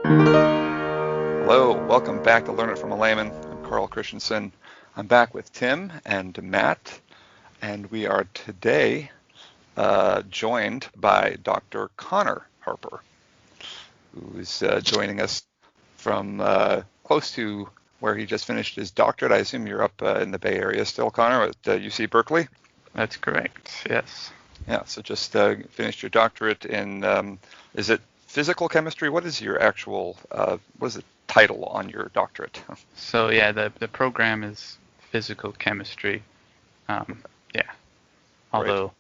Hello, welcome back to Learn It from a Layman. I'm Carl Christensen. I'm back with Tim and Matt, and we are today joined by Dr. Connor Harper, who is joining us from close to where he just finished his doctorate. I assume you're up in the Bay Area still, Connor, at UC Berkeley? That's correct, yes. Yeah, so just finished your doctorate in, is it physical chemistry? What is your actual, what is the title on your doctorate? So yeah, the program is physical chemistry. Yeah, although,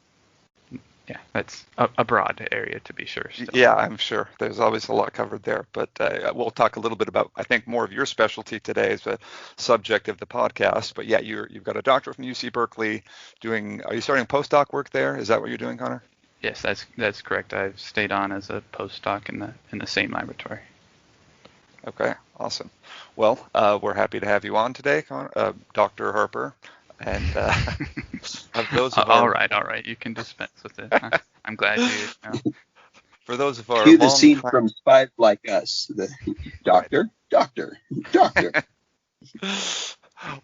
yeah, that's a broad area to be sure. Still. Yeah, I'm sure. There's always a lot covered there, but we'll talk a little bit about, I think, more of your specialty today as a subject of the podcast. But yeah, you've got a doctorate from UC Berkeley are you starting postdoc work there? Is that what you're doing, Connor? Yes, that's correct. I've stayed on as a postdoc in the same laboratory. Okay, awesome. Well, we're happy to have you on today, Dr. Harper. And of those of all right, you can dispense with it. I'm glad you. For those of our cue the scene from Spies Like Us, the doctor.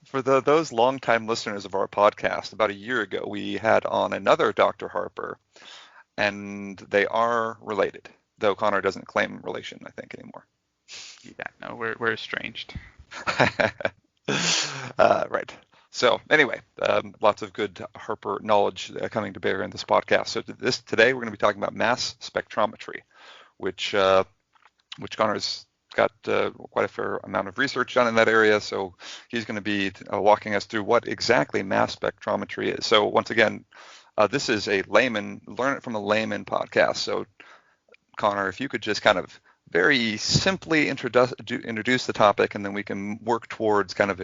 For those longtime listeners of our podcast, about a year ago, we had on another Dr. Harper, and they are related, though Connor doesn't claim relation, I think, anymore. Yeah, no, we're estranged. Right. So anyway, lots of good Harper knowledge coming to bear in this podcast. So today we're going to be talking about mass spectrometry, which Connor's got quite a fair amount of research done in that area. So he's going to be walking us through what exactly mass spectrometry is. So once again, this is a layman, Learn It from a Layman podcast. So Connor, if you could just kind of very simply introduce the topic, and then we can work towards kind of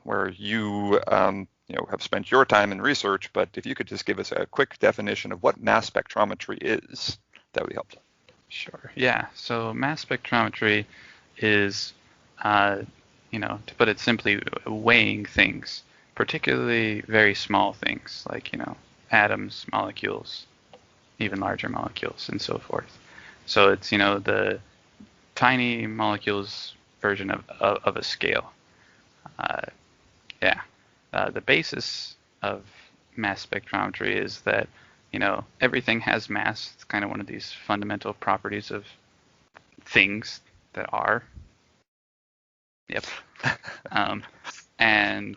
where you have spent your time in research. But if you could just give us a quick definition of what mass spectrometry is, that would be helpful. Sure. Yeah. So mass spectrometry is, to put it simply, weighing things, particularly very small things like atoms, molecules, even larger molecules, and so forth. So it's the tiny molecules version of a scale. The basis of mass spectrometry is that everything has mass. It's kind of one of these fundamental properties of things that are. Yep. And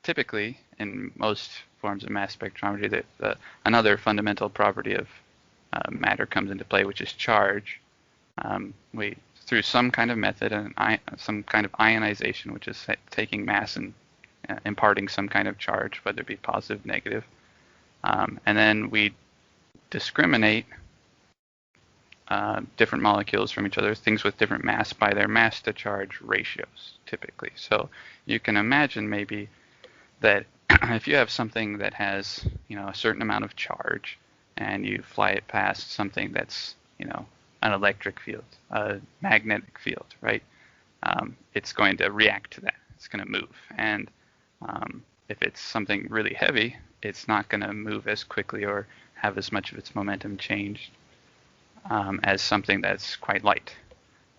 typically, in most forms of mass spectrometry, another fundamental property of matter comes into play, which is charge. Through some kind of method, some kind of ionization, which is taking mass and imparting some kind of charge, whether it be positive, negative. And then we discriminate different molecules from each other, things with different mass, by their mass to charge ratios, typically. So you can imagine maybe that if you have something that has a certain amount of charge, and you fly it past something that's an electric field, a magnetic field, right? It's going to react to that. It's going to move. And if it's something really heavy, it's not going to move as quickly or have as much of its momentum changed as something that's quite light.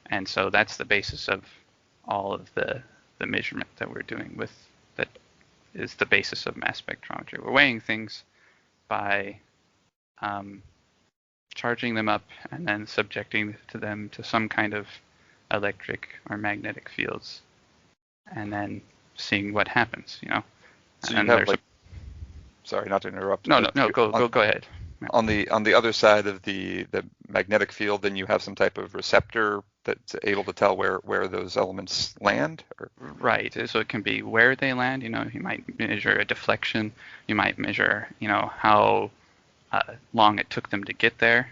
And so that's the basis of all of the measurement that we're doing that is the basis of mass spectrometry. We're weighing things by charging them up and then subjecting them to some kind of electric or magnetic fields, and then seeing what happens. So you have sorry, not to interrupt. No, go ahead. On the other side of the magnetic field, then you have some type of receptor that's able to tell where those elements land? Right. So it can be where they land. You might measure a deflection. You might measure, how long it took them to get there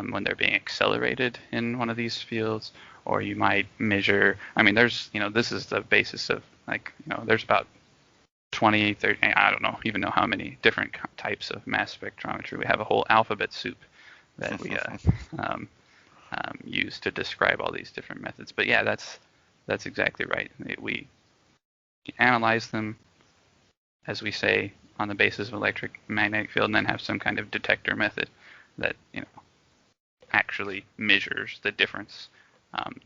when they're being accelerated in one of these fields. Or you might measure, there's, this is the basis of, there's about 20, 30, I don't even know how many different types of mass spectrometry. We have a whole alphabet soup that we use to describe all these different methods. But yeah, that's exactly right. We analyze them, as we say, on the basis of electric magnetic field, and then have some kind of detector method that actually measures the difference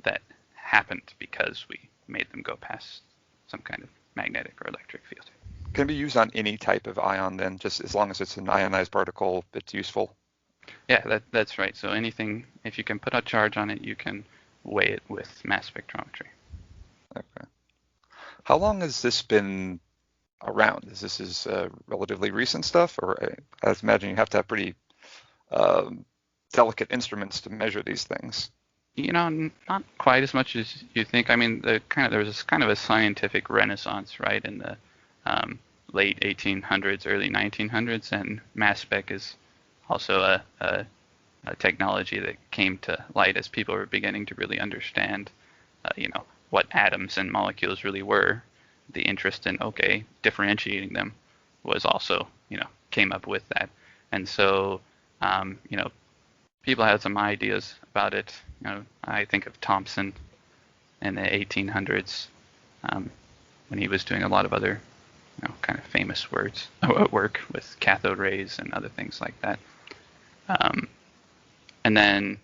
that happened because we made them go past some kind of magnetic or electric field. Can it be used on any type of ion then, just as long as it's an ionized particle, it's useful? Yeah, that's right. So anything, if you can put a charge on it, you can weigh it with mass spectrometry. Okay. How long has this been around? Is this relatively recent stuff, or I imagine you have to have pretty delicate instruments to measure these things? Not quite as much as you think. I mean, there was this kind of a scientific renaissance, right, in the late 1800s, early 1900s, and mass spec is also a technology that came to light as people were beginning to really understand, what atoms and molecules really were. The interest in, differentiating them was also, came up with that. And so, people had some ideas about it. I think of Thomson in the 1800s when he was doing a lot of other, kind of famous work with cathode rays and other things like that. And then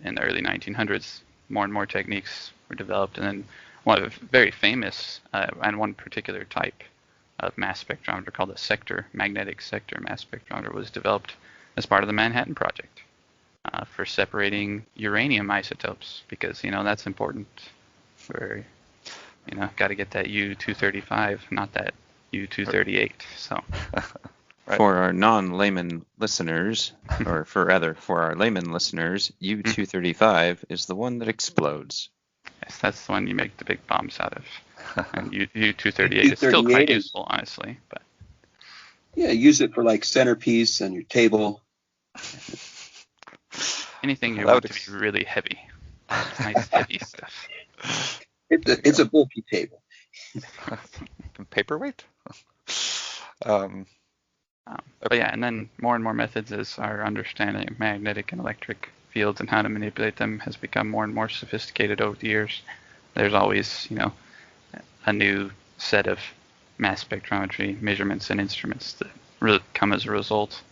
in the early 1900s, more and more techniques were developed, and then one of very famous and one particular type of mass spectrometer called a magnetic sector mass spectrometer was developed as part of the Manhattan Project for separating uranium isotopes, because that's important for got to get that U-235, not that U-238. So. Right. For our non-layman listeners, or for our layman listeners, U-235 is the one that explodes. Yes, that's the one you make the big bombs out of. And U-238 is still quite useful, honestly. But yeah, use it for like centerpiece on your table. Anything you want to be really heavy. Nice heavy stuff. It's a bulky table. Paperweight? But yeah, and then more and more methods as our understanding of magnetic and electric fields and how to manipulate them has become more and more sophisticated over the years. There's always, a new set of mass spectrometry measurements and instruments that really come as a result.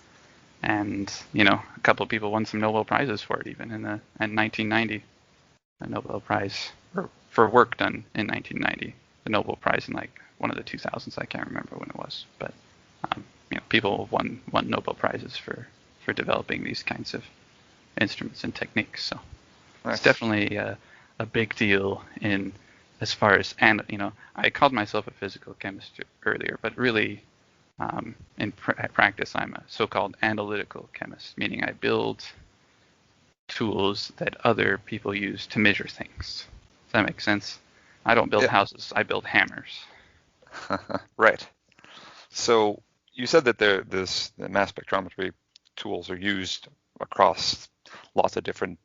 And, a couple of people won some Nobel Prizes for it even in 1990. A Nobel Prize for work done in 1990. The Nobel Prize in like one of the 2000s, I can't remember when it was, but people won Nobel Prizes for developing these kinds of instruments and techniques. So nice. It's definitely a big deal in as far as, and I called myself a physical chemist earlier, but really in practice I'm a so-called analytical chemist, meaning I build tools that other people use to measure things. Does that make sense? I don't build houses, I build hammers. Right. So you said that the mass spectrometry tools are used across lots of different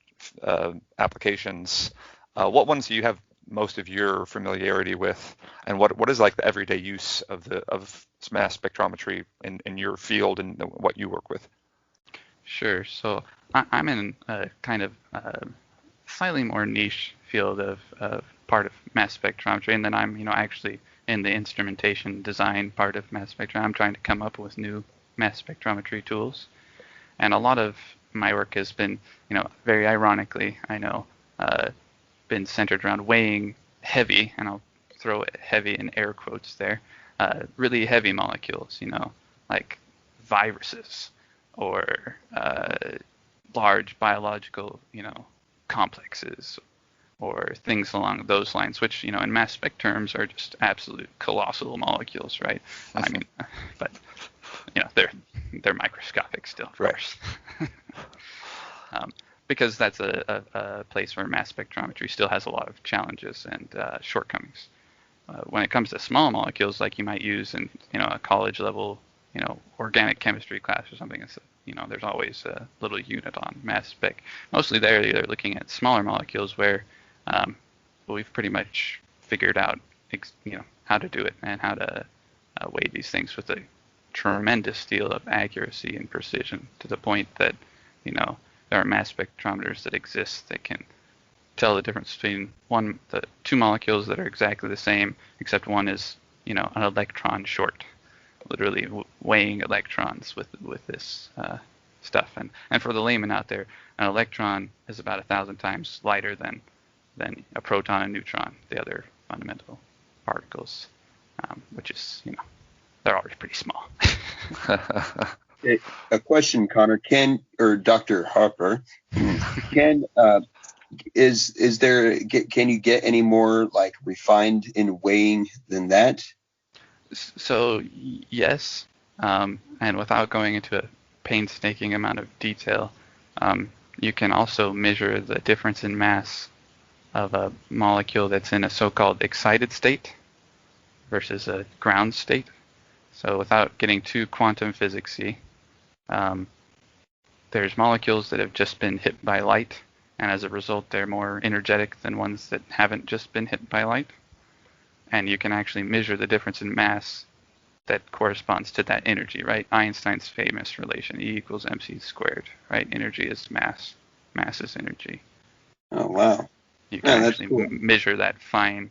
applications. What ones do you have most of your familiarity with, and what is like the everyday use of mass spectrometry in your field and what you work with? Sure. So I'm in a kind of slightly more niche field of part of mass spectrometry, and then I'm actually in the instrumentation design part of mass spectrometry. I'm trying to come up with new mass spectrometry tools, and a lot of my work has been, very ironically, I know, been centered around weighing heavy, and I'll throw heavy in air quotes there, really heavy molecules, like viruses or large biological, complexes or things along those lines, which, in mass spec terms are just absolute colossal molecules, right? I mean, but, they're microscopic still, of course. Because that's a place where mass spectrometry still has a lot of challenges and shortcomings. When it comes to small molecules, like you might use in, a college level, organic chemistry class or something, it's, there's always a little unit on mass spec. Mostly they're looking at smaller molecules where we've pretty much figured out, how to do it and how to weigh these things with a tremendous deal of accuracy and precision, to the point that, there are mass spectrometers that exist that can tell the difference between the two molecules that are exactly the same, except one is, an electron short, literally weighing electrons with this stuff. And for the layman out there, an electron is about 1,000 times lighter than a proton and neutron, the other fundamental particles, which is, they're already pretty small. A question, Connor, or Dr. Harper, can you get any more like refined in weighing than that? So yes, and without going into a painstaking amount of detail, you can also measure the difference in mass of a molecule that's in a so-called excited state versus a ground state. So without getting too quantum physics-y, there's molecules that have just been hit by light, and as a result, they're more energetic than ones that haven't just been hit by light. And you can actually measure the difference in mass that corresponds to that energy, right? Einstein's famous relation, E equals mc squared, right? Energy is mass, mass is energy. Oh, wow. You can actually cool. measure that fine,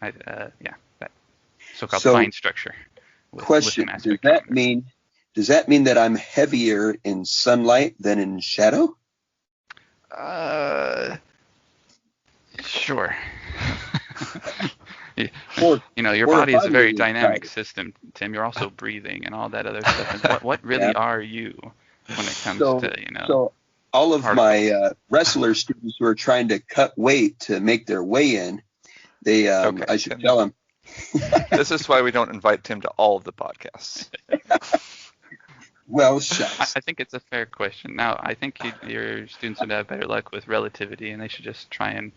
that so-called fine structure. Question, does that mean that I'm heavier in sunlight than in shadow? Sure. Your body is a very dynamic system, Tim. You're also breathing and all that other stuff. And what really are you when it comes to, So all of my wrestler students who are trying to cut weight to make their way in, I should tell them. This is why we don't invite Tim to all of the podcasts. Well, shucks. I think it's a fair question. Now, I think your students would have better luck with relativity, and they should just try and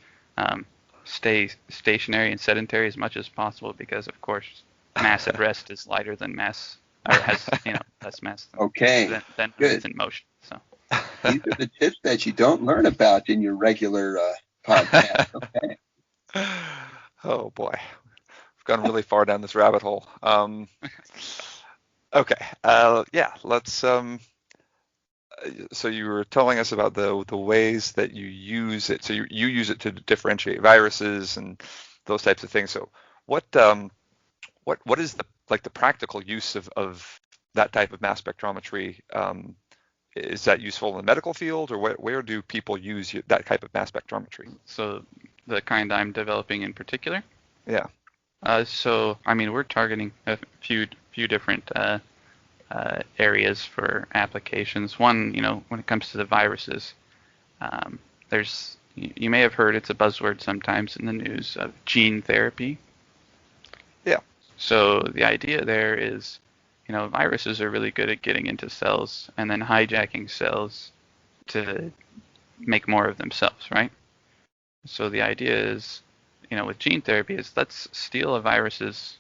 stay stationary and sedentary as much as possible, because, of course, mass at rest is lighter than mass, or has less mass than it's in motion. So these are the tips that you don't learn about in your regular podcast. Okay. Oh boy, we've gone really far down this rabbit hole. Okay, let's. So you were telling us about the ways that you use it. So you use it to differentiate viruses and those types of things. So what is the practical use of that type of mass spectrometry? Is that useful in the medical field, or where do people use that type of mass spectrometry? So the kind I'm developing in particular? Yeah. So we're targeting a few different areas for applications. One, when it comes to the viruses, you may have heard, it's a buzzword sometimes in the news, of gene therapy. Yeah. So the idea there is, viruses are really good at getting into cells and then hijacking cells to make more of themselves, right? So the idea is, with gene therapy, is let's steal a virus's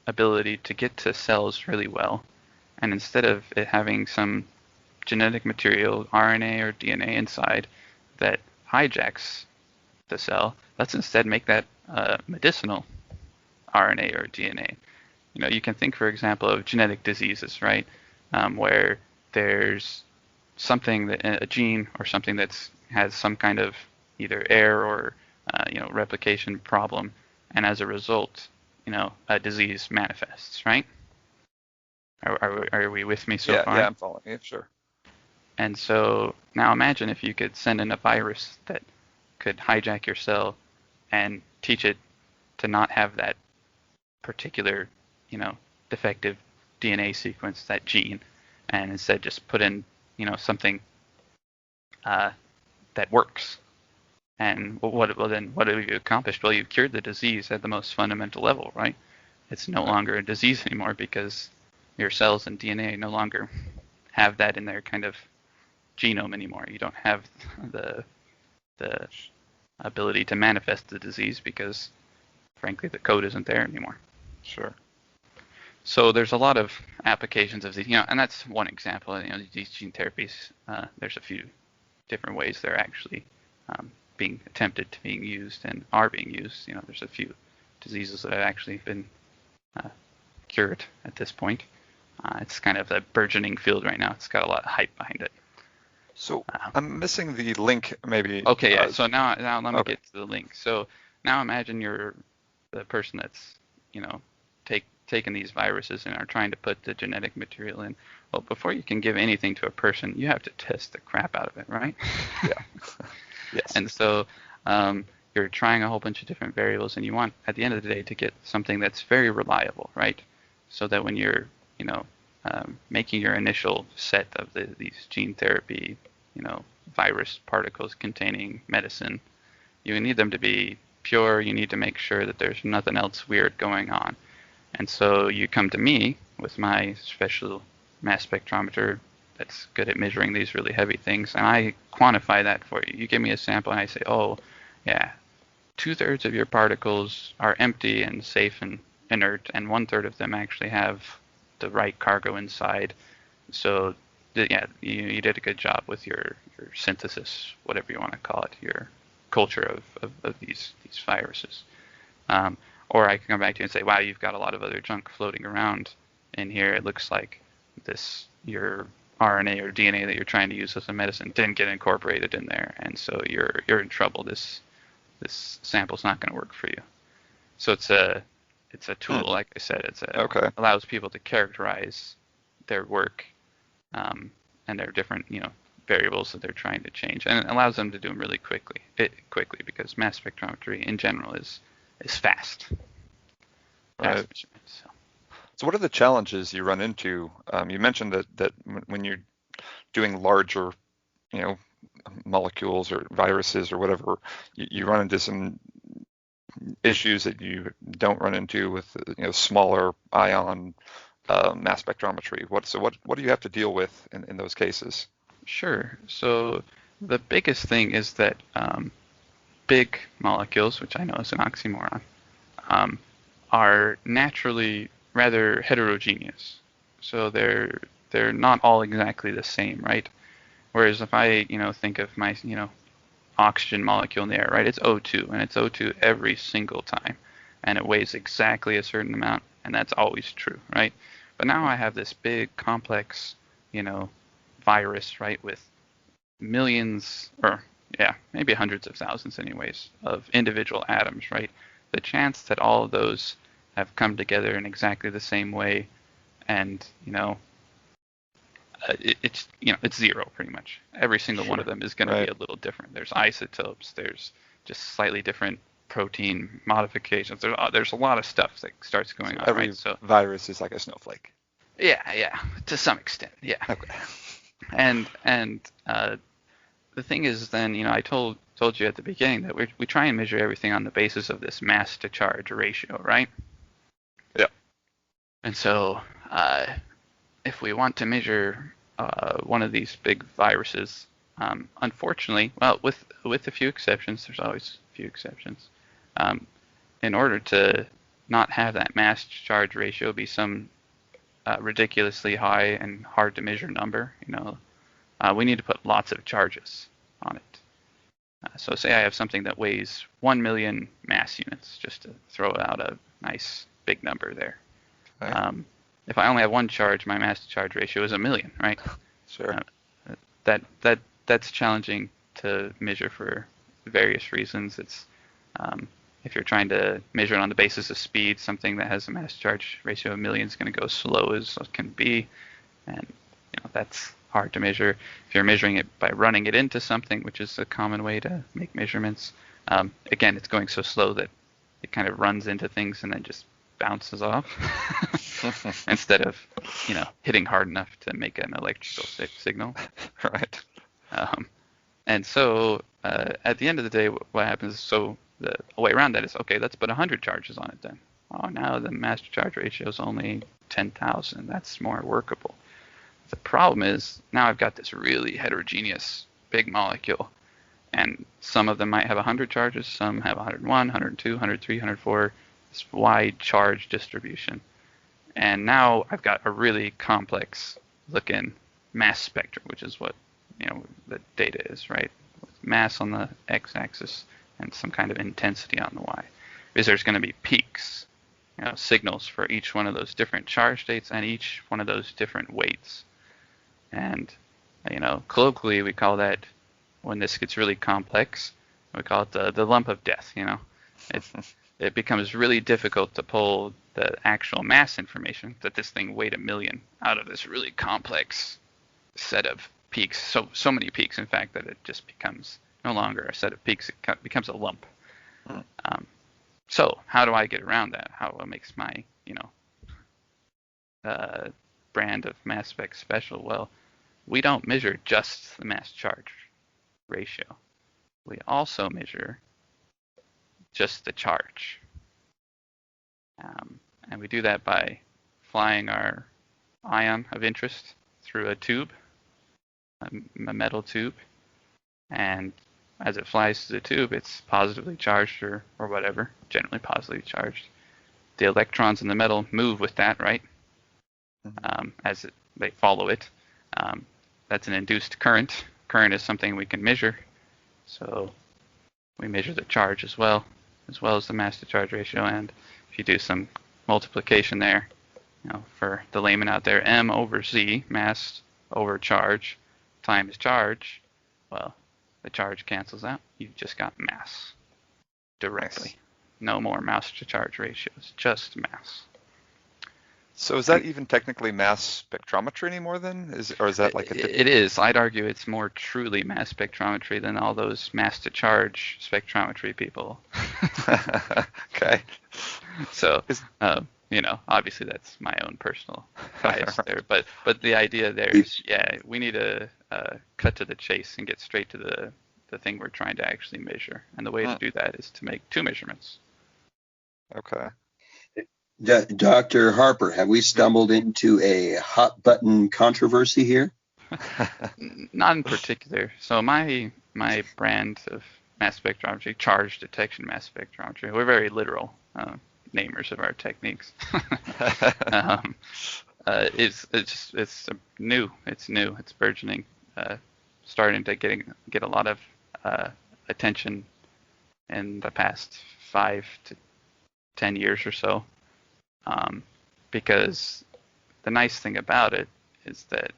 ability to get to cells really well, and instead of it having some genetic material, RNA or DNA inside, that hijacks the cell, let's instead make that medicinal RNA or DNA. You can think, for example, of genetic diseases, right? Where there's something, a gene or something has some kind of either error or replication problem, and as a result, a disease manifests, right? Are we with me so far? Yeah, I'm following you, sure. And so now imagine if you could send in a virus that could hijack your cell and teach it to not have that particular, defective DNA sequence, that gene, and instead just put in, something that works. And what have you accomplished? Well, you've cured the disease at the most fundamental level, right? It's no longer a disease anymore because your cells and DNA no longer have that in their kind of genome anymore. You don't have the ability to manifest the disease because, frankly, the code isn't there anymore. Sure. So there's a lot of applications of these, and that's one example. These gene therapies, there's a few different ways they're actually being attempted to being used and are being used. There's a few diseases that have actually been cured at this point. It's kind of a burgeoning field right now. It's got a lot of hype behind it. So I'm missing the link, maybe. Okay, yeah. So now let me get to the link. So now imagine you're the person that's, taken these viruses and are trying to put the genetic material in. Well, before you can give anything to a person, you have to test the crap out of it, right? Yeah. Yes. And so you're trying a whole bunch of different variables, and you want, at the end of the day, to get something that's very reliable, right? So that when you're, making your initial set of these gene therapy, virus particles containing medicine, you need them to be pure. You need to make sure that there's nothing else weird going on. And so you come to me with my special mass spectrometer that's good at measuring these really heavy things, and I quantify that for you. You give me a sample, and I say, oh, yeah, 2/3 of your particles are empty and safe and inert, and 1/3 of them actually have the right cargo inside. So, yeah, you did a good job with your synthesis, whatever you want to call it, your culture of these viruses. Or I can come back to you and say, wow, you've got a lot of other junk floating around in here. It looks like your RNA or DNA that you're trying to use as a medicine didn't get incorporated in there, and so you're in trouble. This sample's not going to work for you. So it's a tool, like I said. It allows people to characterize their work and their different variables that they're trying to change, and it allows them to do them really quickly because mass spectrometry in general is fast. Right. So what are the challenges you run into? You mentioned that when you're doing larger, molecules or viruses or whatever, you run into some issues that you don't run into with smaller ion mass spectrometry. What do you have to deal with in those cases? Sure. So the biggest thing is that big molecules, which I know is an oxymoron, are naturally rather heterogeneous. So they're not all exactly the same, right? Whereas if I think of my oxygen molecule in the air, right? It's O2, and it's O2 every single time, and it weighs exactly a certain amount, and that's always true, right? But now I have this big complex, virus, right, with millions, or maybe hundreds of thousands anyways, of individual atoms, right? The chance that all of those have come together in exactly the same way, and it's zero pretty much. Every single one of them is going to be a little different. There's isotopes. There's just slightly different protein modifications. There's a lot of stuff that starts going on. Every virus is like a snowflake. Yeah, to some extent. Yeah. Okay. And the thing is, then I told you at the beginning that we try and measure everything on the basis of this mass to charge ratio, right? Yeah. And so if we want to measure one of these big viruses, unfortunately, well, with a few exceptions, there's always a few exceptions, in order to not have that mass to charge ratio be some ridiculously high and hard to measure number, we need to put lots of charges on it. So say I have something that weighs 1 million mass units, just to throw out a nice big number there. Right. If I only have one charge, my mass to charge ratio is 1 million, right? Sure. That's challenging to measure for various reasons. It's if you're trying to measure it on the basis of speed, something that has a mass to charge ratio of 1 million is going to go slow as it can be, and that's hard to measure. If you're measuring it by running it into something, which is a common way to make measurements, again, it's going so slow that it kind of runs into things and then just bounces off instead of hitting hard enough to make an electrical signal. Right. And so at the end of the day, what happens is, so the way around that is, okay, let's put 100 charges on it then. Oh, now the mass to charge ratio is only 10,000. That's more workable. The problem is now I've got this really heterogeneous big molecule, and some of them might have 100 charges, some have 101, 102, 103, 104, this wide charge distribution. And now I've got a really complex looking mass spectrum, which is what the data is, right? With mass on the x-axis and some kind of intensity on the y. Because there's going to be peaks, signals for each one of those different charge states and each one of those different weights. And colloquially we call that, when this gets really complex, we call it the lump of death. it becomes really difficult to pull the actual mass information, that this thing weighed 1 million, out of this really complex set of peaks. So many peaks, in fact, that it just becomes no longer a set of peaks. It becomes a lump. So how do I get around that? How makes my brand of mass spec special? Well, we don't measure just the mass charge ratio. We also measure just the charge. And we do that by flying our ion of interest through a tube, a metal tube. And as it flies through the tube, it's positively charged or whatever, generally positively charged. The electrons in the metal move with that, right? As they follow it. That's an induced current. Current is something we can measure. So we measure the charge as well as the mass to charge ratio. And if you do some multiplication there, for the layman out there, m over z, mass over charge, times charge, well, the charge cancels out. You've just got mass directly. Nice. No more mass to charge ratios, just mass. So is that even technically mass spectrometry anymore then? Or is that like It is. I'd argue it's more truly mass spectrometry than all those mass to charge spectrometry people. Okay. So, obviously that's my own personal bias there. But the idea there is, we need to cut to the chase and get straight to the thing we're trying to actually measure. And the way to do that is to make 2 measurements. Okay. Dr. Harper, have we stumbled into a hot button controversy here? Not in particular. So my brand of mass spectrometry, charge detection mass spectrometry, we're very literal namers of our techniques. It's new. It's burgeoning, starting to get a lot of attention in the past 5 to 10 years or so. Because the nice thing about it is that,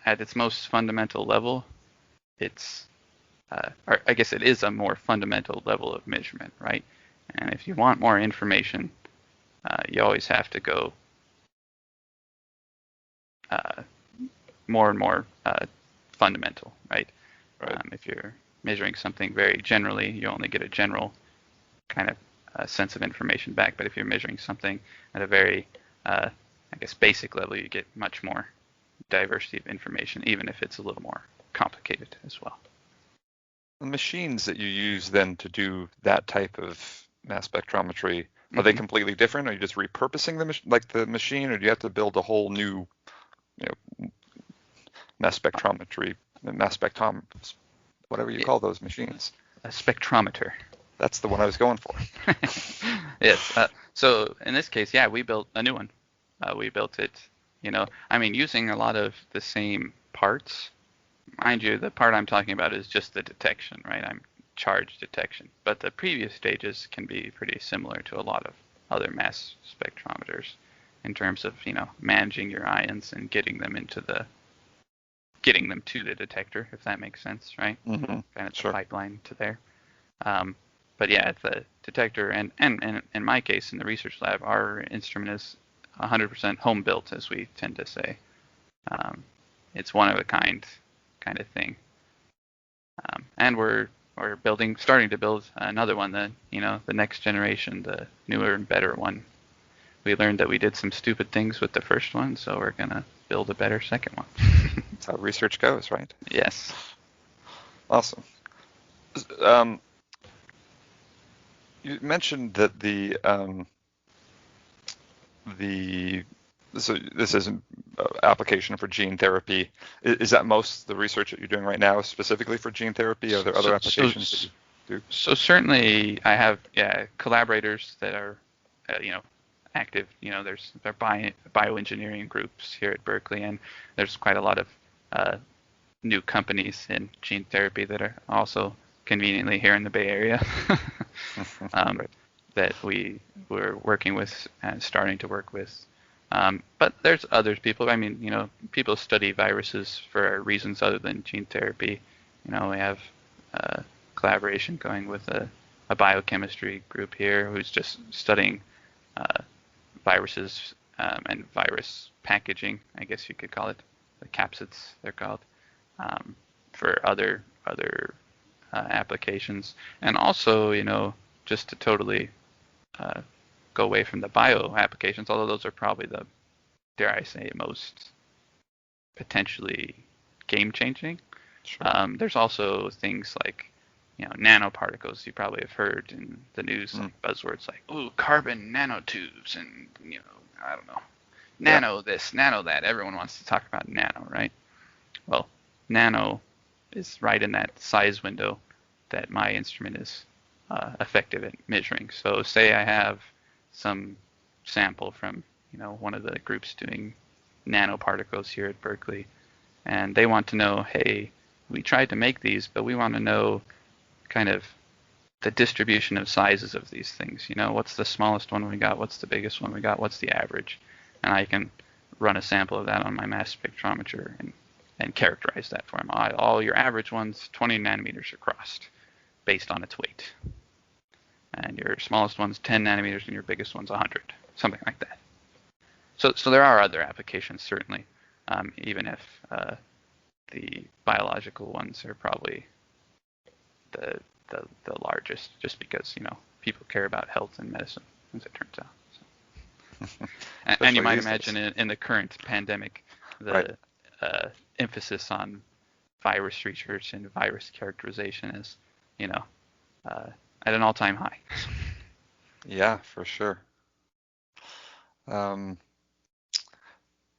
at its most fundamental level, it's, or I guess it is a more fundamental level of measurement, right? And if you want more information, you always have to go more and more fundamental, right? If you're measuring something very generally, you only get a general kind of sense of information back. But if you're measuring something at a very, basic level, you get much more diversity of information, even if it's a little more complicated as well. The machines that you use then to do that type of mass spectrometry, are they completely different? Are you just repurposing the machine, or do you have to build a whole new, mass spectrometry, whatever you call those machines? A spectrometer. That's the one I was going for. Yes. So in this case, we built a new one. We built it, using a lot of the same parts. Mind you, the part I'm talking about is just the detection, right? I'm charge detection. But the previous stages can be pretty similar to a lot of other mass spectrometers in terms of, managing your ions and getting them to the detector, if that makes sense, right? Mm-hmm. Kind of Sure. the pipeline to there. But the detector, and in my case, in the research lab, our instrument is 100% home built, as we tend to say. It's one of a kind of thing. And we're starting to build another one, the next generation, the newer and better one. We learned that we did some stupid things with the first one, so we're gonna build a better second one. That's how research goes, right? Yes. Awesome. You mentioned that so this is an application for gene therapy. Is that most the research that you're doing right now specifically for gene therapy? Are there other applications that you do? So certainly I have collaborators that are active. There are bioengineering groups here at Berkeley, and there's quite a lot of new companies in gene therapy that are also conveniently here in the Bay Area that we're working with and starting to work with. But there's other people. People study viruses for reasons other than gene therapy. We have collaboration going with a a biochemistry group here who's just studying viruses and virus packaging, I guess you could call it, the capsids they're called, for other applications. And also, just to totally go away from the bio applications, although those are probably the, dare I say, most potentially game-changing. Sure. There's also things like, nanoparticles. You probably have heard in the news, like buzzwords like, ooh, carbon nanotubes, and, I don't know, nano this, nano that. Everyone wants to talk about nano, right? Well, nano is right in that size window that my instrument is effective at measuring. So say I have some sample from, one of the groups doing nanoparticles here at Berkeley, and they want to know, hey, we tried to make these, but we want to know kind of the distribution of sizes of these things. What's the smallest one we got? What's the biggest one we got? What's the average? And I can run a sample of that on my mass spectrometer and characterize that for them. All your average ones, 20 nanometers across, based on its weight. And your smallest one's 10 nanometers, and your biggest one's 100, something like that. So there are other applications, certainly, even if the biological ones are probably the largest, just because people care about health and medicine, as it turns out. So. and you might imagine in the current pandemic, the emphasis on virus research and virus characterization is, at an all-time high. Yeah, for sure.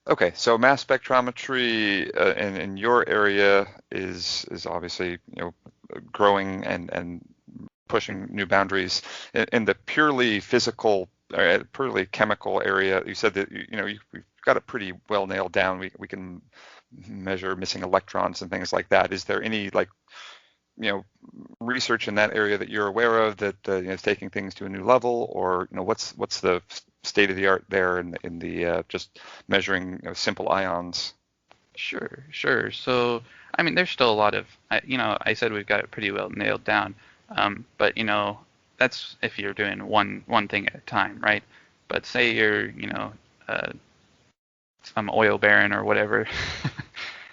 Okay, so mass spectrometry in your area is obviously growing and pushing new boundaries. In the purely physical, purely chemical area, you said that we've got it pretty well nailed down. We can measure missing electrons and things like that. Is there any research in that area that you're aware of that is taking things to a new level, or what's the state of the art there in the just measuring simple ions? Sure. So there's still a lot of I said we've got it pretty well nailed down, but that's if you're doing one thing at a time, right? But say you're some oil baron or whatever,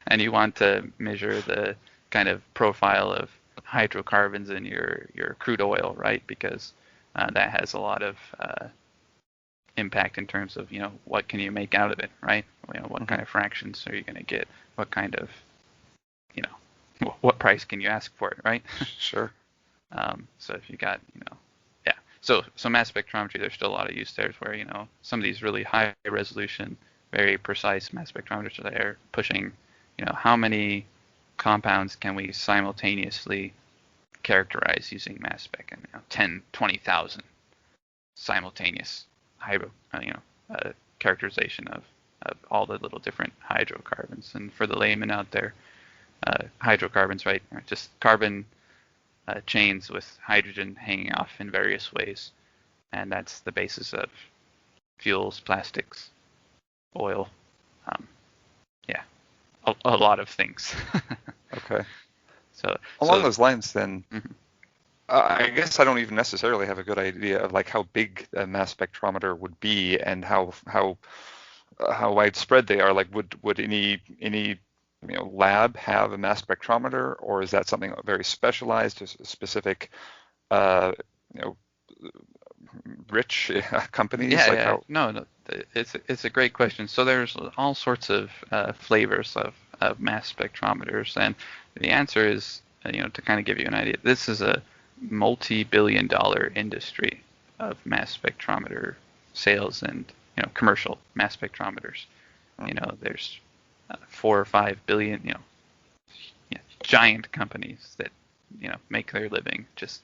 and you want to measure the kind of profile of hydrocarbons in your crude oil, right? Because that has a lot of impact in terms of what can you make out of it, right? What kind of fractions are you going to get? What kind of what price can you ask for it, right? Sure. So if you got so mass spectrometry, there's still a lot of use there where some of these really high resolution, very precise mass spectrometers that are pushing how many compounds can we simultaneously characterize using mass spec, and 10, 20,000 simultaneous characterization of all the little different hydrocarbons. And for the layman out there, hydrocarbons, right, are just carbon chains with hydrogen hanging off in various ways, and that's the basis of fuels, plastics, oil, a lot of things. Okay. So along those lines, then, I guess I don't even necessarily have a good idea of how big a mass spectrometer would be and how widespread they are. Would any lab have a mass spectrometer, or is that something very specialized to specific rich companies? No, it's a great question. So there's all sorts of flavors of mass spectrometers, and the answer is, to kind of give you an idea, this is a multi-billion-dollar industry of mass spectrometer sales and commercial mass spectrometers. There's 4 or 5 billion, giant companies that make their living just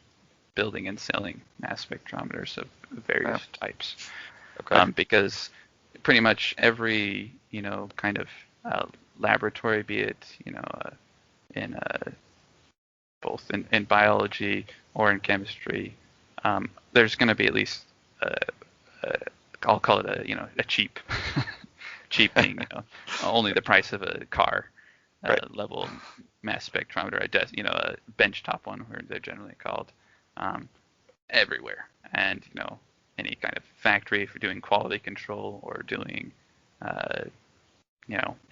building and selling mass spectrometers of various types. Okay. Because pretty much every kind of laboratory, be it in both in biology or in chemistry, there's going to be at least I'll call it a cheap being only the price of a car level mass spectrometer, a benchtop one, where they're generally called. everywhere. And, any kind of factory, if you're doing quality control or doing,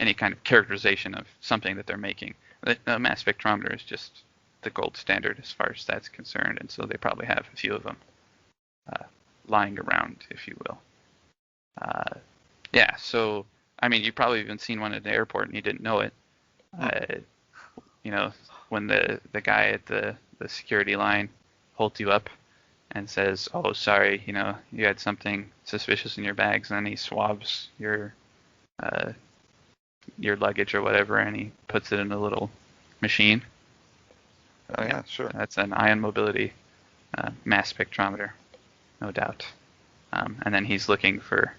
any kind of characterization of something that they're making, the mass spectrometer is just the gold standard as far as that's concerned. And so they probably have a few of them lying around, if you will. So, you've probably even seen one at the airport and you didn't know it. When the guy at the security line holds you up and says, "Oh, sorry, you had something suspicious in your bags," and then he swabs your luggage or whatever, and he puts it in a little machine. Oh yeah, sure. That's an ion mobility mass spectrometer, no doubt. And then he's looking for,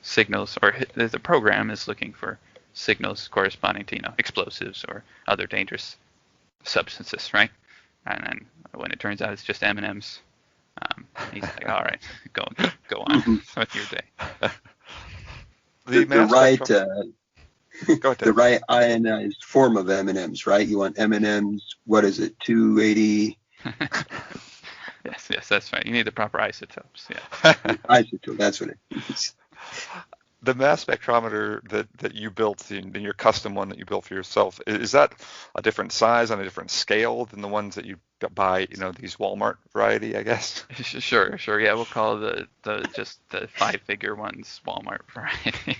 signals, or the program is looking for signals corresponding to, explosives or other dangerous substances, right? And then when it turns out it's just M&Ms, he's like, all right, go on with your day. The right ionized form of M&Ms, right? You want M&Ms, what is it, 280? Yes, that's right. You need the proper isotopes, yeah. Isotope, that's what it is. The mass spectrometer that you built, in your custom one that you built for yourself, is that a different size on a different scale than the ones that you buy, these Walmart variety, I guess? Sure. Yeah, we'll call the 5-figure ones Walmart variety.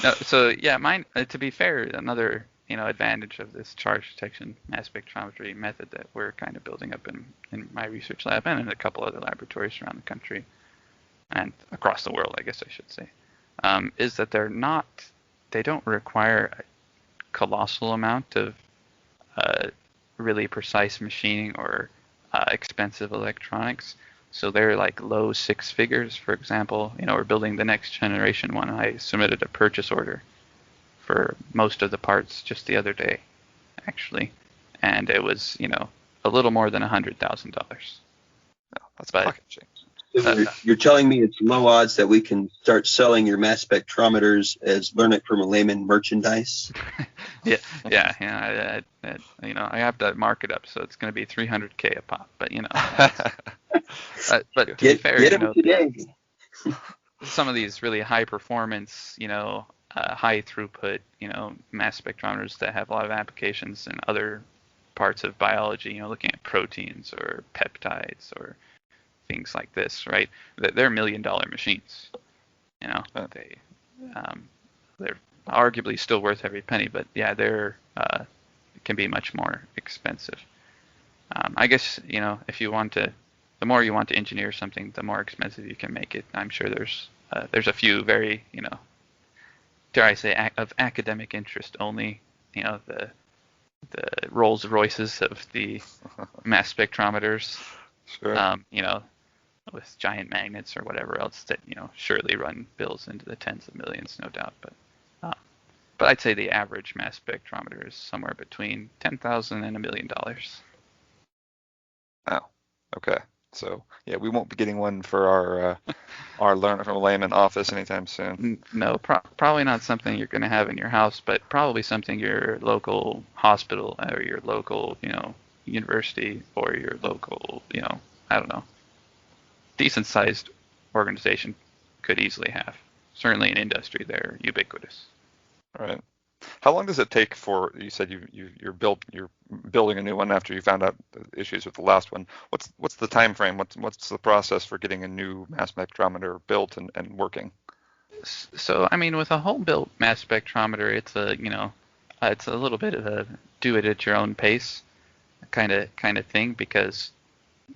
No, so yeah, mine. To be fair, another advantage of this charge detection mass spectrometry method that we're kind of building up in my research lab and in a couple other laboratories around the country and across the world, I guess I should say, is that they don't require a colossal amount of really precise machining or expensive electronics. So they're like low 6 figures. For example, we're building the next generation one. I submitted a purchase order for most of the parts just the other day, actually, and it was a little more than $100,000. That's pocket change. You're telling me it's low odds that we can start selling your mass spectrometers as Learn It from a Layman merchandise? Yeah. I have to mark it up, so it's going to be $300K a pop. But but to be fair, get them today. Some of these really high performance, high throughput, mass spectrometers that have a lot of applications in other parts of biology, looking at proteins or peptides or things like this, right? They're $1 million machines. They're arguably still worth every penny, but yeah, they're can be much more expensive. I guess if you want to, the more you want to engineer something, the more expensive you can make it. I'm sure there's a few very dare I say of academic interest only. The Rolls Royces of the mass spectrometers. Sure. With giant magnets or whatever else that surely run bills into the tens of millions, no doubt. But I'd say the average mass spectrometer is somewhere between $10,000 and $1 million. Oh, okay. So yeah, we won't be getting one for our Learn It from a Layman office anytime soon. No, probably not something you're going to have in your house, but probably something your local hospital or your local university or your local I don't know, decent sized organization could easily have. Certainly in industry, they're ubiquitous. Right. How long does it take for, you said you're building a new one after you found out the issues with the last one. What's the time frame? What's the process for getting a new mass spectrometer built and working? So with a home built mass spectrometer, it's it's a little bit of a do it at your own pace kind of thing, because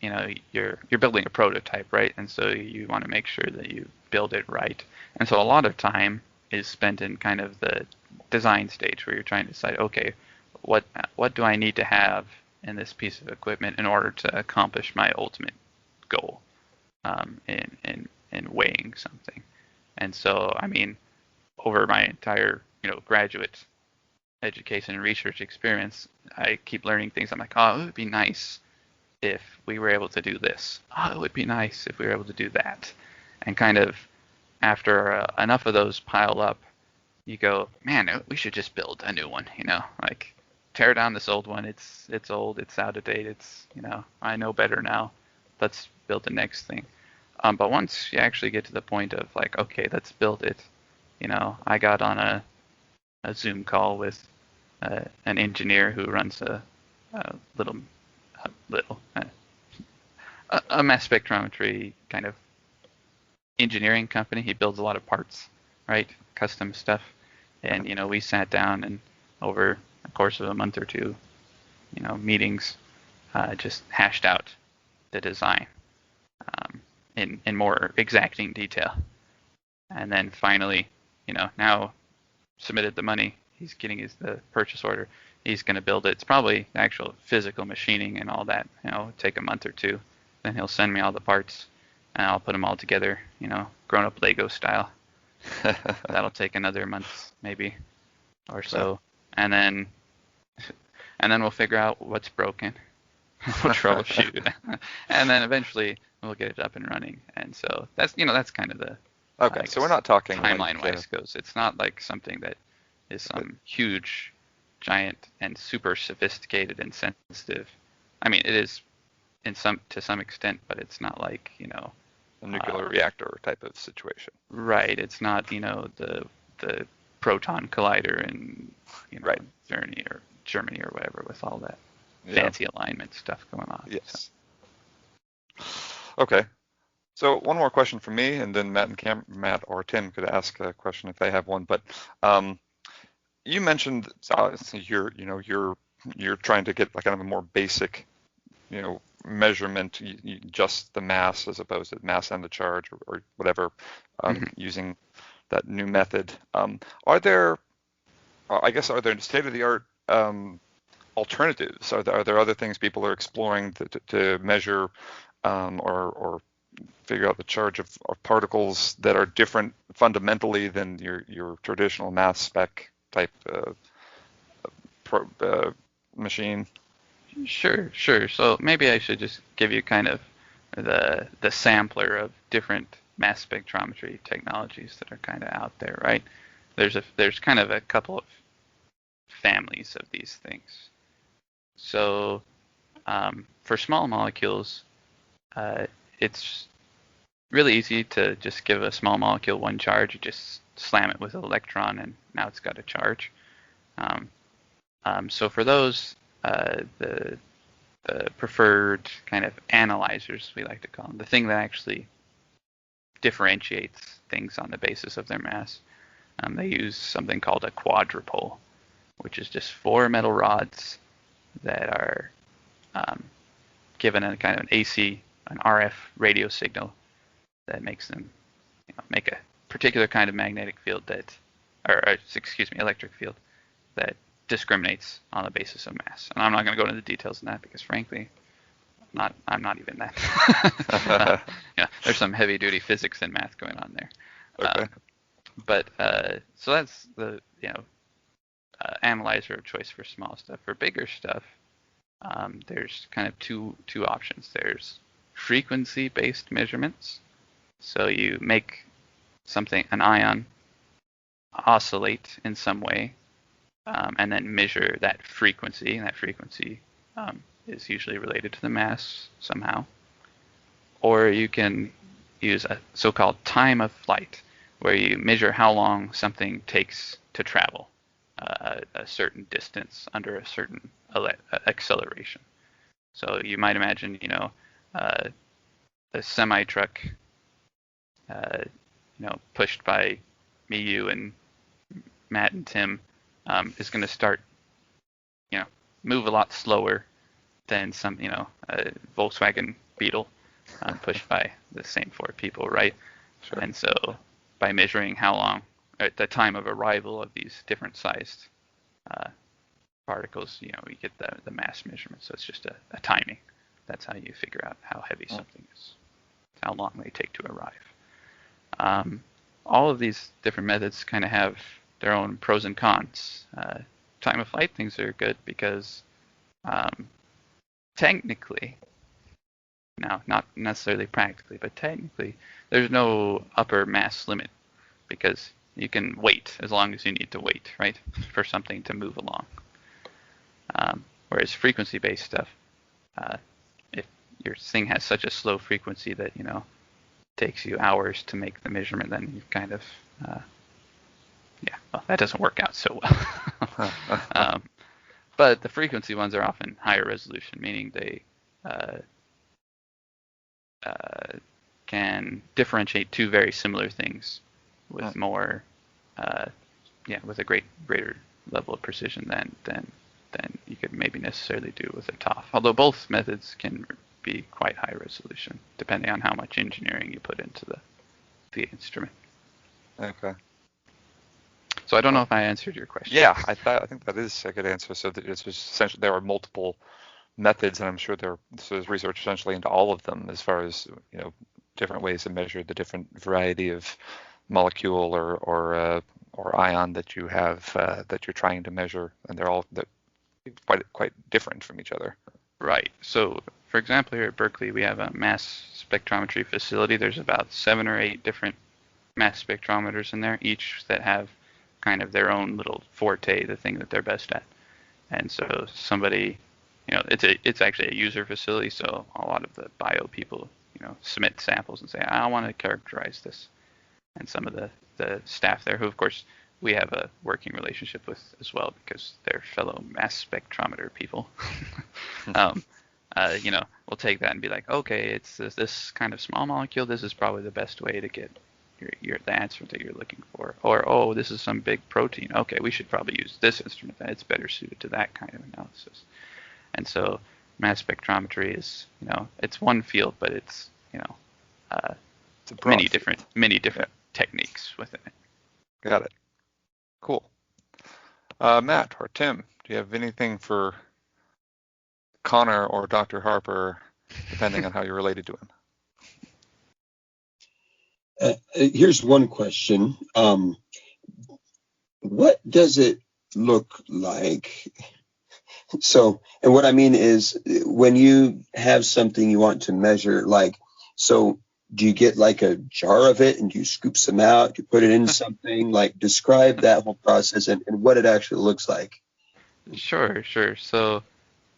you're building a prototype, right? And so you want to make sure that you build it right. And so a lot of time is spent in kind of the design stage where you're trying to decide, okay, what do I need to have in this piece of equipment in order to accomplish my ultimate goal in weighing something. And so over my entire graduate education and research experience, I keep learning things. I'm like, oh, it would be nice if we were able to do this. Oh, it would be nice if we were able to do that. And kind of after enough of those pile up, you go, man, we should just build a new one, like tear down this old one. It's old. It's out of date. I know better now. Let's build the next thing. But once you actually get to the point of like, okay, let's build it. I got on a Zoom call with an engineer who runs a mass spectrometry kind of engineering company. He builds a lot of parts, right? Custom stuff. And, we sat down and over the course of a month or two, meetings, just hashed out the design in more exacting detail. And then finally, now submitted the money. He's getting the purchase order. He's going to build it. It's probably actual physical machining and all that. Take a month or two. Then he'll send me all the parts, and I'll put them all together. Grown-up Lego style. That'll take another month maybe, or so, and then we'll figure out what's broken. We'll troubleshoot, and then eventually we'll get it up and running. And so that's kind of the okay. So we're not talking timeline-wise goes. It's not like something that is some huge, giant, and super sophisticated and sensitive. I mean, it is to some extent, but it's not like a nuclear reactor type of situation. Right. It's not the proton collider in right. Germany or whatever with all that fancy alignment stuff going on. Yes. So. Okay. So one more question from me, and then Matt or Tim could ask a question if they have one. But you mentioned you're trying to get like kind of a more basic, measurement, just the mass as opposed to mass and the charge or whatever, using that new method. Are there state-of-the-art alternatives? Are there other things people are exploring to measure or figure out the charge of particles that are different fundamentally than your traditional mass spec type machine? Sure. So maybe I should just give you kind of the sampler of different mass spectrometry technologies that are kind of out there, right? There's kind of a couple of families of these things. So for small molecules, it's really easy to just give a small molecule one charge. You just slam it with an electron, and now it's got a charge. So for those, the preferred kind of analyzers, we like to call them, the thing that actually differentiates things on the basis of their mass, they use something called a quadrupole, which is just 4 metal rods that are given a kind of an RF radio signal that makes them make a particular kind of magnetic field electric field that discriminates on the basis of mass. And I'm not going to go into the details in that because, frankly, I'm not even that. There's some heavy-duty physics and math going on there. Okay. So that's the analyzer of choice for small stuff. For bigger stuff, there's kind of two options. There's frequency-based measurements. So you make an ion, oscillate in some way, and then measure that frequency, and that frequency is usually related to the mass somehow. Or you can use a so-called time of flight, where you measure how long something takes to travel a certain distance under a certain acceleration. So you might imagine, a semi-truck, pushed by me, you, and Matt and Tim, is going to start, move a lot slower than some, a Volkswagen Beetle pushed by the same 4 people, right? Sure. And so by measuring how long, at the time of arrival of these different sized particles, you get the mass measurement. So it's just a timing. That's how you figure out how heavy something is, how long they take to arrive. All of these different methods kind of have their own pros and cons. Time of flight things are good because technically, now not necessarily practically, but technically, there's no upper mass limit because you can wait as long as you need to wait, right, for something to move along. whereas frequency-based stuff, if your thing has such a slow frequency that takes you hours to make the measurement, then you kind of well, that doesn't work out so well. But the frequency ones are often higher resolution, meaning they can differentiate two very similar things with more, with a greater level of precision than you could maybe necessarily do with a TOF. Although both methods can be quite high resolution, depending on how much engineering you put into the instrument. Okay. So I don't know if I answered your question. Yeah, I think that is a good answer. So it's just essentially there are multiple methods, and I'm sure there's research essentially into all of them as far as different ways to measure the different variety of molecule or ion that you have that you're trying to measure, and they're all quite different from each other. Right. So, for example, here at Berkeley, we have a mass spectrometry facility. There's about 7 or 8 different mass spectrometers in there, each that have kind of their own little forte, the thing that they're best at. And so somebody, it's actually a user facility, so a lot of the bio people, submit samples and say, I want to characterize this. And some of the staff there, who of course we have a working relationship with as well because they're fellow mass spectrometer people, we'll take that and be like, okay, it's this kind of small molecule. This is probably the best way to get the answer that you're looking for. Or, oh, this is some big protein. Okay, we should probably use this instrument. It's better suited to that kind of analysis. And so mass spectrometry is, it's one field, but it's, it's many different techniques within it. Got it. Cool. Matt or Tim, do you have anything for Connor or Dr. Harper, depending on how you're related to him? Here's one question. What does it look like? So, and what I mean is when you have something you want to measure, do you get like a jar of it and you scoop some out, you put it in something, describe that whole process and what it actually looks like? Sure. So,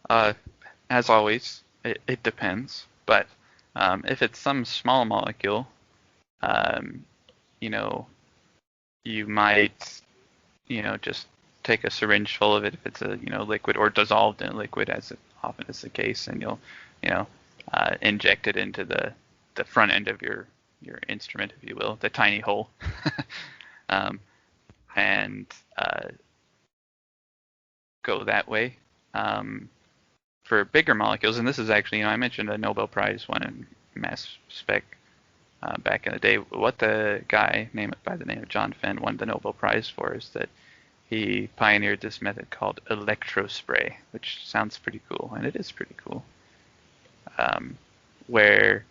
as always, it depends, but if it's some small molecule, you might, just take a syringe full of it if it's a, liquid or dissolved in a liquid, as it often is the case, and you'll, inject it into the front end of your instrument, if you will, the tiny hole, and go that way. For bigger molecules, and this is actually, I mentioned a Nobel Prize one in mass spec back in the day. What the guy by the name of John Fenn won the Nobel Prize for is that he pioneered this method called Electro Spray, which sounds pretty cool, and it is pretty cool, where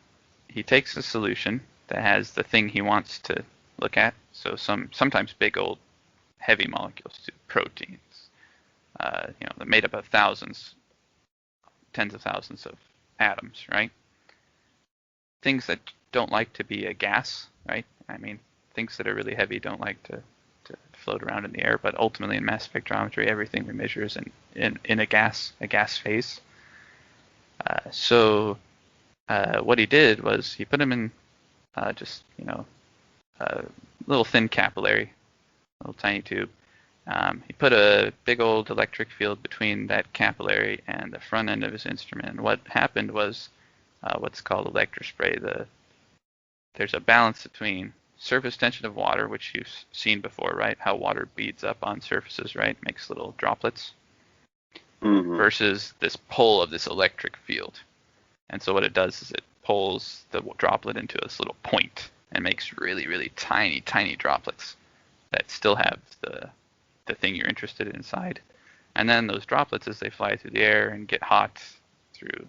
he takes a solution that has the thing he wants to look at. So sometimes big old heavy molecules, proteins, they're made up of tens of thousands of atoms, right? Things that don't like to be a gas, right? I mean, things that are really heavy don't like to float around in the air, but ultimately in mass spectrometry, everything we measure is in a gas phase. So what he did was he put them in a little thin capillary, little tiny tube. He put a big old electric field between that capillary and the front end of his instrument. And what happened was what's called Electrospray. There's a balance between surface tension of water, which you've seen before, right? How water beads up on surfaces, right? Makes little droplets. Mm-hmm. Versus this pull of this electric field. And so what it does is it pulls the droplet into this little point and makes really, really tiny, tiny droplets that still have the thing you're interested in inside. And then those droplets, as they fly through the air and get hot through,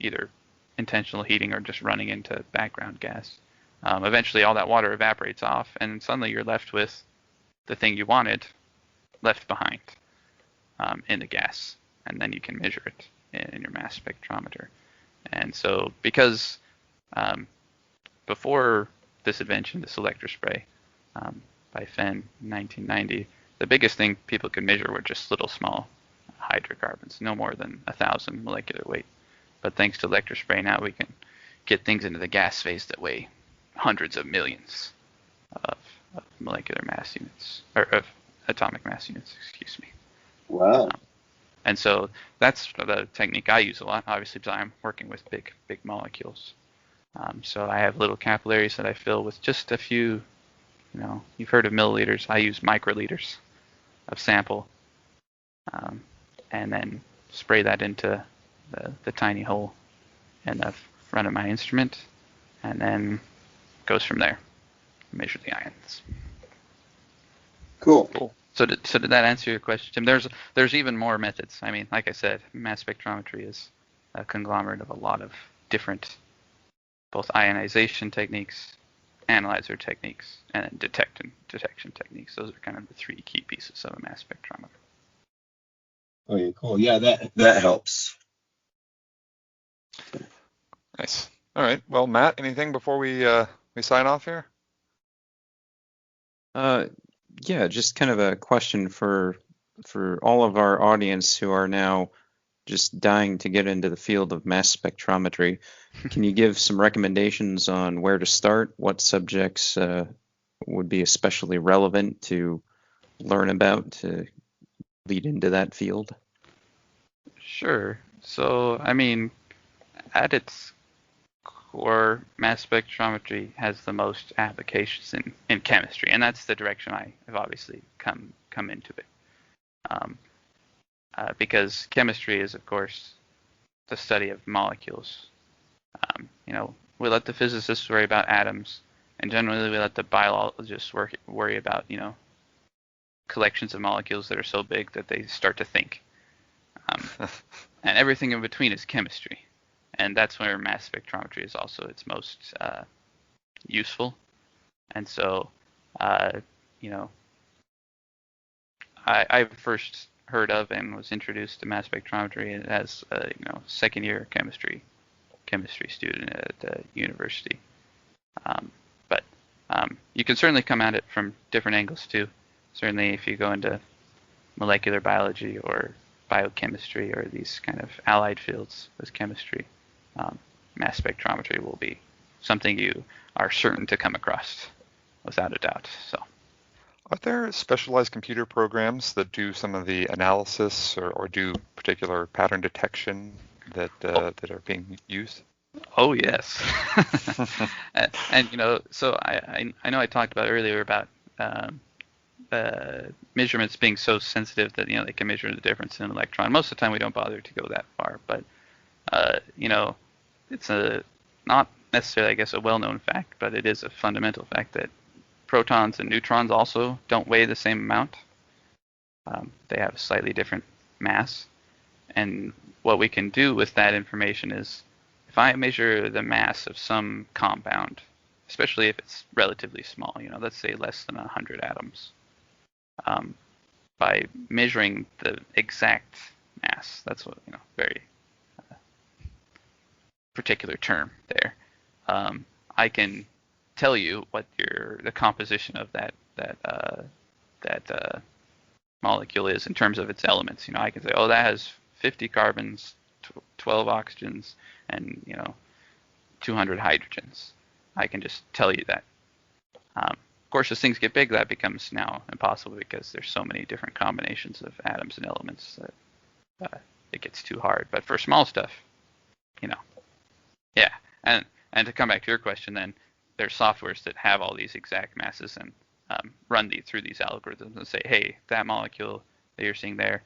either intentional heating or just running into background gas, eventually all that water evaporates off, and suddenly you're left with the thing you wanted left behind in the gas, and then you can measure it in your mass spectrometer. And so because before this invention, this Electrospray by Fenn in 1990, the biggest thing people could measure were just little small hydrocarbons, no more than 1,000 molecular weight. But thanks to Electrospray, now we can get things into the gas phase that weigh hundreds of millions of molecular mass units, or of atomic mass units, excuse me. Wow. And so that's the technique I use a lot, obviously, because I'm working with big molecules. So I have little capillaries that I fill with just a few, you've heard of milliliters. I use microliters of sample, and then spray that into the tiny hole in the front of my instrument, and then goes from there. Measure the ions. Cool. So did that answer your question, Tim? There's even more methods. I mean, like I said, mass spectrometry is a conglomerate of a lot of different, both ionization techniques, analyzer techniques, and detection techniques. Those are kind of the three key pieces of a mass spectrometer. Okay, cool. Yeah, that helps. Nice. All right. Well, Matt, anything before we sign off here? Yeah, just kind of a question for all of our audience who are now just dying to get into the field of mass spectrometry. Can you give some recommendations on where to start? What subjects would be especially relevant to learn about to lead into that field? Sure. So, I mean, at its core, mass spectrometry has the most applications in chemistry, and that's the direction I have obviously come into it. Because chemistry is, of course, the study of molecules. We let the physicists worry about atoms, and generally we let the biologists worry about, collections of molecules that are so big that they start to think. And everything in between is chemistry. And that's where mass spectrometry is also its most useful. And so, I first heard of and was introduced to mass spectrometry as a second year chemistry student at the university. But you can certainly come at it from different angles too. Certainly, if you go into molecular biology or biochemistry or these kind of allied fields with chemistry, mass spectrometry will be something you are certain to come across without a doubt. So, are there specialized computer programs that do some of the analysis or do particular pattern detection that are being used? Oh yes. and so I know I talked about earlier about measurements being so sensitive that they can measure the difference in an electron. Most of the time we don't bother to go that far, but it's not necessarily, I guess, a well-known fact, but it is a fundamental fact that protons and neutrons also don't weigh the same amount. They have a slightly different mass, and what we can do with that information is, if I measure the mass of some compound, especially if it's relatively small, let's say less than 100 atoms, by measuring the exact mass, that's what, very particular term there, I can tell you what the composition of that molecule is in terms of its elements. I can say, oh, that has 50 carbons, 12 oxygens, and 200 hydrogens. I can just tell you that. Of course, as things get big, that becomes now impossible because there's so many different combinations of atoms and elements that it gets too hard. But for small stuff, yeah. And to come back to your question, then there's softwares that have all these exact masses and run through these algorithms and say, hey, that molecule that you're seeing there,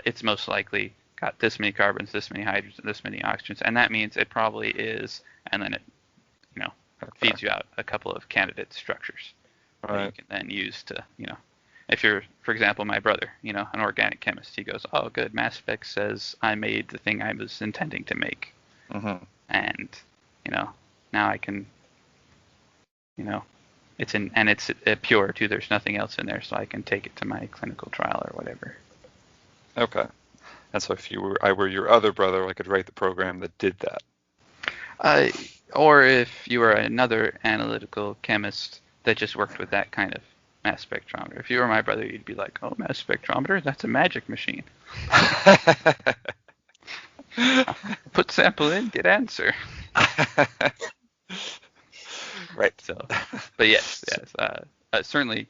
it's most likely got this many carbons, this many hydrogens, this many oxygens, and that means it probably is, and then it, feeds you out a couple of candidate structures that you can then use to, if you're, for example, my brother, an organic chemist, he goes, oh, good, mass spec says I made the thing I was intending to make. Mm-hmm. And, now I can, it's pure too. There's nothing else in there, so I can take it to my clinical trial or whatever. Okay. And so if I were your other brother, I could write the program that did that. Or if you were another analytical chemist that just worked with that kind of mass spectrometer. If you were my brother, you'd be like, oh, mass spectrometer? That's a magic machine. Put sample in, get answer. Right. So, but yes, certainly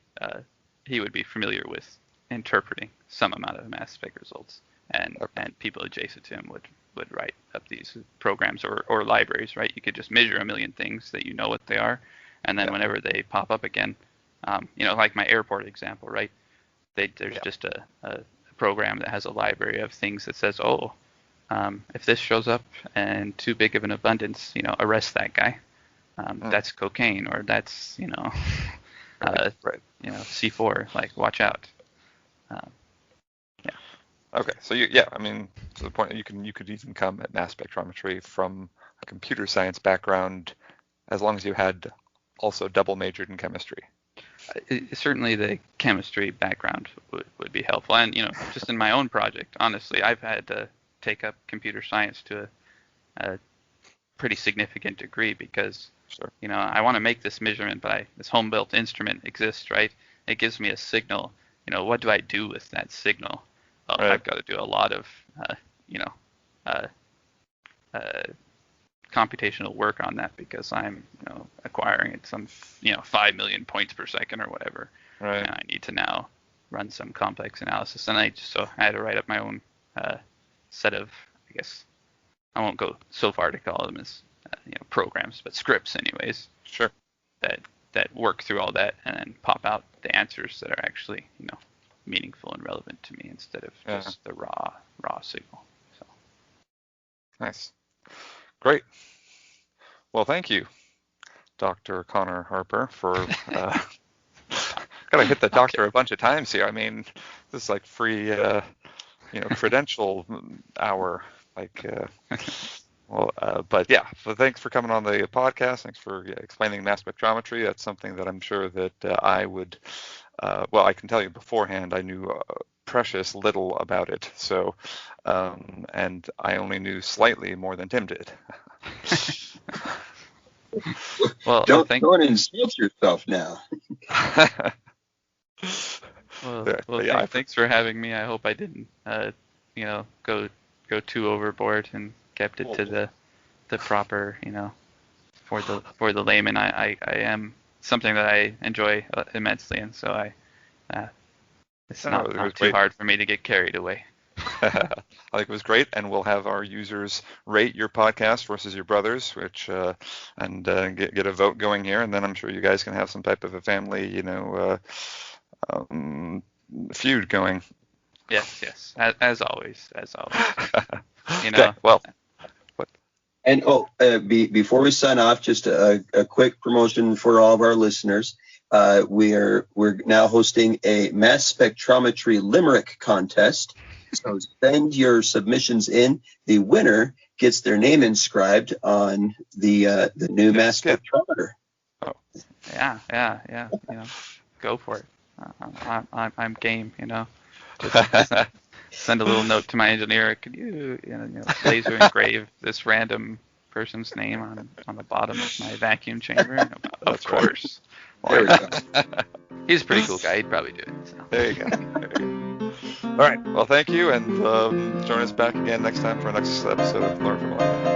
he would be familiar with interpreting some amount of mass spec results, and people adjacent to him would write up these programs or libraries, right? You could just measure a million things that you know what they are, and then whenever they pop up again, like my airport example, right? There's just a program that has a library of things that says, if this shows up and too big of an abundance, arrest that guy. That's cocaine, or that's right. C4. Like, watch out. Okay, so to the point that you could even come at mass spectrometry from a computer science background, as long as you had also double majored in chemistry. Certainly the chemistry background would be helpful, and just in my own project, honestly, I've had to take up computer science to a pretty significant degree because I want to make this measurement, but this home built instrument exists, right? It gives me a signal. What do I do with that signal? Well, I've got to do a lot of computational work on that because I'm acquiring at some 5 million points per second or whatever, and I need to now run some complex analysis, and I had to write up my own set of, I guess I won't go so far to call them as programs, but scripts anyways. Sure. That work through all that and then pop out the answers that are actually meaningful and relevant to me instead of just the raw signal. So nice. Great. Well, thank you, Dr. Connor Harper, for gotta hit the doctor a bunch of times here. I mean, this is like free credential hour, but yeah, so thanks for coming on the podcast. Thanks for explaining mass spectrometry. That's something that I'm sure that I would, I can tell you beforehand, I knew precious little about it. So, and I only knew slightly more than Tim did. Don't insult yourself now. Thanks for having me. I hope I didn't, go too overboard and kept it to the proper, for the layman. I am something that I enjoy immensely, and so it's not too hard for me to get carried away. I think it was great, and we'll have our users rate your podcast versus your brothers, which and get a vote going here, and then I'm sure you guys can have some type of a family, feud going. Yes, as always. Okay, well. And before we sign off, just a quick promotion for all of our listeners. We're now hosting a mass spectrometry Limerick contest. So send your submissions in. The winner gets their name inscribed on the new mass spectrometer. Oh. Yeah. Go for it. I'm game. Just send a little note to my engineer. Could you, laser engrave this random person's name on the bottom of my vacuum chamber? Of course. There we go. He's a pretty cool guy. He'd probably do it. So. There you go. All right. Well, thank you, and join us back again next time for our next episode of Learn from Layman.